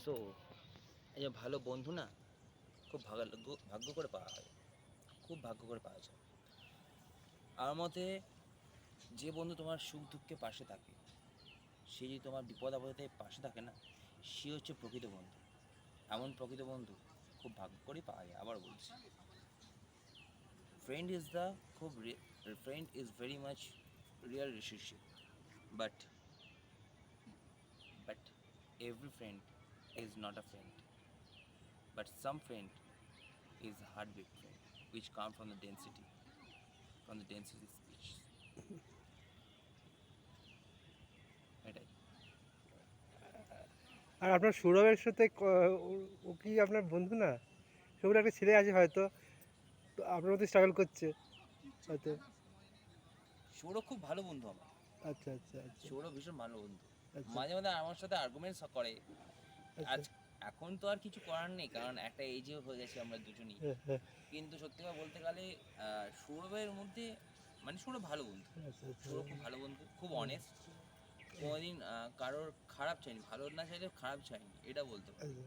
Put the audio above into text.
So এই যে ভালো বন্ধু না খুব ভাগ্য করে পাওয়া হয়, খুব ভাগ্য করে পাওয়া যায়। আমার মতে যে বন্ধু তোমার সুখ দুঃখে পাশে থাকে, সে যদি তোমার বিপদ আপদে পাশে থাকে না, সে হচ্ছে প্রকৃত বন্ধু। এমন প্রকৃত বন্ধু খুব ভাগ্য করেই পাওয়া যায়। আবার বলছি, ফ্রেন্ড ইজ দ্য খুব friend is very much real relationship, but but every friend is not a friend, but some friend is heartbeat friend, which come from the density speech. এটাই। আর আপনার সৌরভের সাথে ও কি আপনার বন্ধু না? সৌরভ একটা ছেলে আছে হয়তো, তো আপনার মতো স্ট্রাগল করছে হয়তো। সৌরভ খুব ভালো বন্ধু আমার। আচ্ছা আচ্ছা আচ্ছা সৌরভ ভীষণ ভালো বন্ধু। আচ্ছা মাঝে মাঝে আমার সাথে আর্গুমেন্টস করে। আচ্ছা। আজ এখন তো আর কিছু করার নেই, কারণ একটা এজেও হয়ে গেছে আমরা দুজনেই। হ্যাঁ হ্যাঁ। কিন্তু সত্যি কথা বলতে গেলে সৌরভের মধ্যে মানে সৌরভ ভালো বন্ধু। আচ্ছা আচ্ছা সৌরভ খুব ভালো বন্ধু, খুব হুম, অনেস্ট। কোনোদিন কারোর খারাপ চাইনি, ভালো না চাইলে খারাপ চাইনি, এটা বলতে পারি। আচ্ছা।